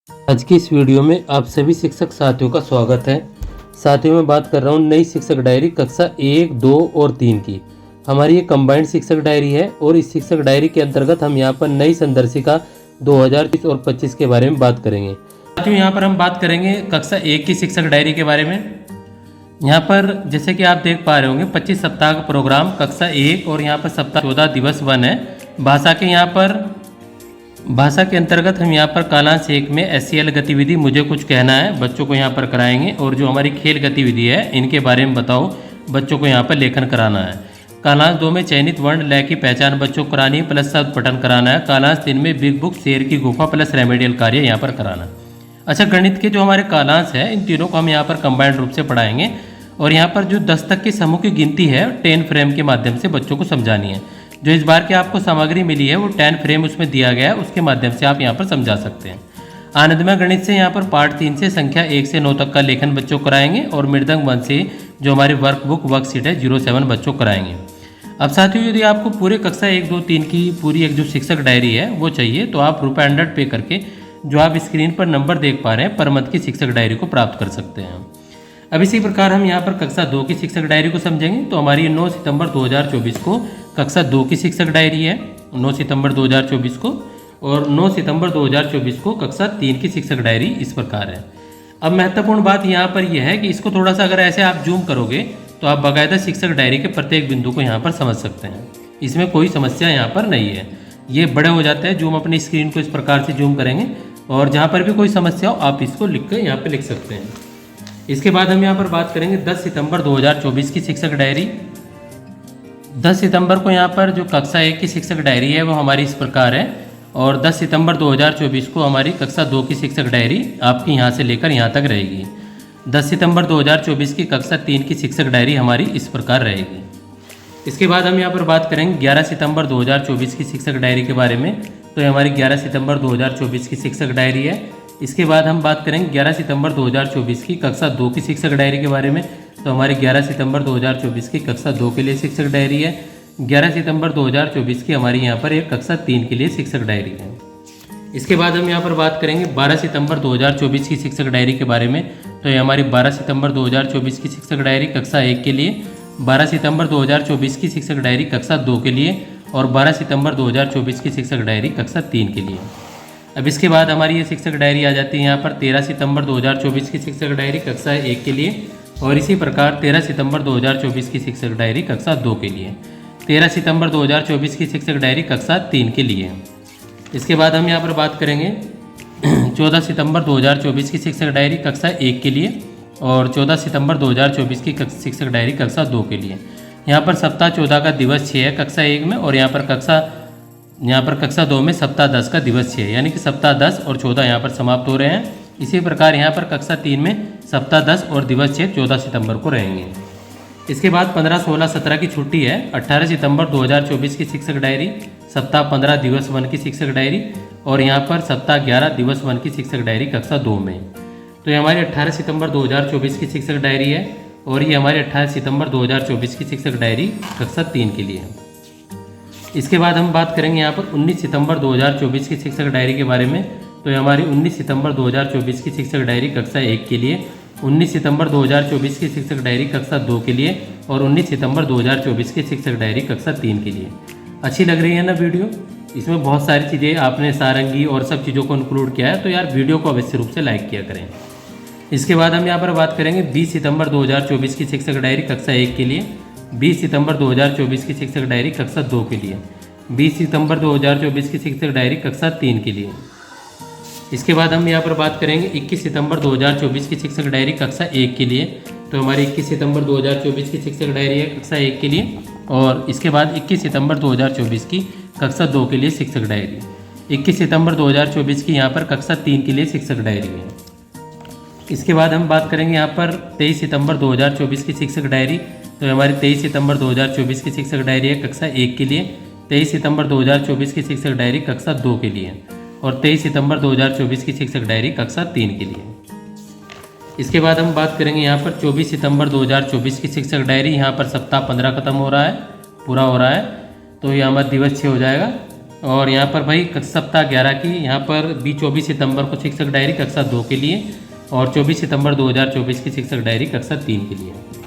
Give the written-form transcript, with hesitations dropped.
आज की इस वीडियो में आप सभी शिक्षक साथियों का स्वागत है। साथियों मैं बात कर रहा हूँ नई शिक्षक डायरी कक्षा 1, 2 और 3 की। हमारी ये कंबाइंड शिक्षक डायरी है और इस शिक्षक डायरी के अंतर्गत हम यहाँ पर नई संदर्शिका 2020 और 25 के बारे में बात करेंगे। साथियों यहाँ पर हम बात करेंगे कक्षा 1 की शिक्षक डायरी के बारे में। यहाँ पर जैसे कि आप देख पा रहे होंगे 25 सप्ताह का प्रोग्राम कक्षा 1 और यहाँ पर सप्ताह 14 दिवस 1 है। भाषा के अंतर्गत हम यहाँ पर कालांश 1 में SCL गतिविधि मुझे कुछ कहना है बच्चों को यहाँ पर कराएंगे, और जो हमारी खेल गतिविधि है इनके बारे में बताओ बच्चों को यहाँ पर लेखन कराना है। कालांश 2 में चयनित वर्ण लय की पहचान बच्चों को करानी है प्लस शब्द पठन कराना है। कालांश 3 में बिग बुक शेर की गुफा प्लस रेमेडियल कार्य यहाँ पर कराना। अच्छा, गणित के जो हमारे कालांश है इन तीनों को हम यहाँ पर कंबाइंड रूप से पढ़ाएंगे, और यहाँ पर जो 10 तक के समूह की गिनती है 10 फ्रेम के माध्यम से बच्चों को समझानी है। जो इस बार की आपको सामग्री मिली है वो 10 फ्रेम उसमें दिया गया है, उसके माध्यम से आप यहाँ पर समझा सकते हैं। आनंदमय गणित से यहाँ पर पार्ट 3 से संख्या 1 से 9 तक का लेखन बच्चों को कराएंगे, और मृदंग 1 से जो हमारी वर्कशीट है 07 बच्चों को कराएंगे। अब साथियों यदि आपको पूरे कक्षा 1, 2, 3 की पूरी एक जो शिक्षक डायरी है वो चाहिए तो आप ₹100 पे करके जो आप स्क्रीन पर नंबर देख पा रहे हैं पर मंथ की शिक्षक डायरी को प्राप्त कर सकते हैं। अब इसी प्रकार हम यहाँ पर कक्षा 2 की शिक्षक डायरी को समझेंगे। तो हमारी 9 सितंबर 2024 को कक्षा 2 की शिक्षक डायरी है, 9 सितंबर 2024 को, और 9 सितंबर 2024 को कक्षा 3 की शिक्षक डायरी इस प्रकार है। अब महत्वपूर्ण बात यहाँ पर यह है कि इसको थोड़ा सा अगर ऐसे आप जूम करोगे तो आप बाकायदा शिक्षक डायरी के प्रत्येक बिंदु को यहाँ पर समझ सकते हैं। इसमें कोई समस्या यहाँ पर नहीं है, ये बड़े हो जाते हैं। जूम अपनी स्क्रीन को इस प्रकार से जूम करेंगे और जहाँ पर भी कोई समस्या हो आप इसको लिख कर यहाँ पर लिख सकते हैं। इसके बाद हम यहाँ पर बात करेंगे 10 सितंबर 2024 की शिक्षक डायरी। 10 सितंबर को यहाँ पर जो कक्षा 1 की शिक्षक डायरी है वो हमारी इस प्रकार है, और 10 सितंबर 2024 को हमारी कक्षा 2 की शिक्षक डायरी आपकी यहाँ से लेकर यहाँ तक रहेगी। 10 सितंबर 2024 की कक्षा 3 की शिक्षक डायरी हमारी इस प्रकार रहेगी। इसके बाद हम यहाँ पर बात करेंगे 11 सितंबर 2024 की शिक्षक डायरी के बारे में। तो ये हमारी 11 सितंबर 2024 की शिक्षक डायरी है। इसके बाद हम बात करेंगे 11 सितंबर 2024 की कक्षा 2 की शिक्षक डायरी के बारे में। तो हमारी 11 सितंबर 2024 की कक्षा 2 के लिए शिक्षक डायरी है। 11 सितंबर 2024 की हमारी यहाँ पर एक कक्षा 3 के लिए शिक्षक डायरी है। इसके बाद हम यहाँ पर बात करेंगे 12 सितंबर 2024 की शिक्षक डायरी के बारे में। तो ये हमारी 12 सितंबर 2024 की शिक्षक डायरी कक्षा 1 के लिए, 12 सितंबर 2024 की शिक्षक डायरी कक्षा 2 के लिए, और 12 सितंबर 2024 की शिक्षक डायरी कक्षा 3 के लिए। अब इसके बाद हमारी ये शिक्षक डायरी आ जाती है यहाँ पर 13 सितंबर 2024 की शिक्षक डायरी कक्षा 1 के लिए, और इसी प्रकार 13 सितंबर 2024 की शिक्षक डायरी कक्षा 2 के लिए, 13 सितंबर 2024 की शिक्षक डायरी कक्षा 3 के लिए। इसके बाद हम यहाँ पर बात करेंगे 14 सितंबर 2024 की शिक्षक डायरी कक्षा 1 के लिए, और 14 सितंबर 2024 की शिक्षक डायरी कक्षा 2 के लिए। यहाँ पर सप्ताह 14 का दिवस 6 है कक्षा 1 में, और यहाँ पर कक्षा 2 में सप्ताह 10 का दिवस 6 है, यानी कि सप्ताह 10 और 14 यहाँ पर समाप्त हो रहे हैं। इसी प्रकार यहाँ पर कक्षा 3 में सप्ताह 10 और दिवस 6 14 सितंबर को रहेंगे। इसके बाद 15, 16, 17 की छुट्टी है। 18 सितंबर 2024 की शिक्षक डायरी, सप्ताह 15 दिवस 1 की शिक्षक डायरी, और यहाँ पर सप्ताह 11 दिवस 1 की शिक्षक डायरी कक्षा 2 में। तो ये हमारी 18 सितंबर 2024 की शिक्षक डायरी है, और ये हमारी 18 सितंबर 2024 की शिक्षक डायरी कक्षा 3 के लिए है। इसके बाद हम बात करेंगे यहाँ पर 19 सितंबर 2024 की शिक्षक डायरी के बारे में। तो ये हमारी 19 सितंबर 2024 की शिक्षक डायरी कक्षा 1 के लिए, 19 सितंबर 2024 की शिक्षक डायरी कक्षा 2 के लिए, और 19 सितंबर 2024 की शिक्षक डायरी कक्षा 3 के लिए। अच्छी लग रही है ना वीडियो? इसमें बहुत सारी चीज़ें आपने सारंगी और सब चीज़ों को इंक्लूड किया है, तो यार वीडियो को अवश्य रूप से लाइक किया करें। इसके बाद हम यहाँ पर बात करेंगे 20 सितंबर 2024 की शिक्षक डायरी कक्षा 1 के लिए, 20 सितंबर 2024 की शिक्षक डायरी कक्षा 2 के लिए, 20 सितंबर 2024 की शिक्षक डायरी कक्षा 3 के लिए। इसके बाद हम यहाँ पर बात करेंगे 21 सितंबर 2024 की शिक्षक डायरी कक्षा 1 के लिए। तो हमारी 21 सितंबर 2024 की शिक्षक डायरी है कक्षा 1 के लिए, और इसके बाद 21 सितंबर 2024 की कक्षा 2 के लिए शिक्षक डायरी, 21 सितंबर 2024 की यहाँ पर कक्षा 3 के लिए शिक्षक डायरी है। इसके बाद हम बात करेंगे यहाँ पर 23 सितंबर 2024 की शिक्षक डायरी। तो हमारी 23 सितंबर 2024 की शिक्षक डायरी है कक्षा 1 के लिए, 23 सितंबर 2024 की शिक्षक डायरी कक्षा 2 के लिए, और 23 सितंबर 2024 की शिक्षक डायरी कक्षा 3 के लिए। इसके बाद हम बात करेंगे यहाँ पर 24 सितंबर 2024 की शिक्षक डायरी। यहाँ पर सप्ताह 15 खत्म हो रहा है, पूरा हो रहा है, तो ये हमारा दिवस 6 हो जाएगा। और यहाँ पर भाई सप्ताह 11 की यहाँ पर 24 सितंबर को शिक्षक डायरी कक्षा 2 के लिए और 24 सितंबर 2024 की शिक्षक डायरी कक्षा 3 के लिए।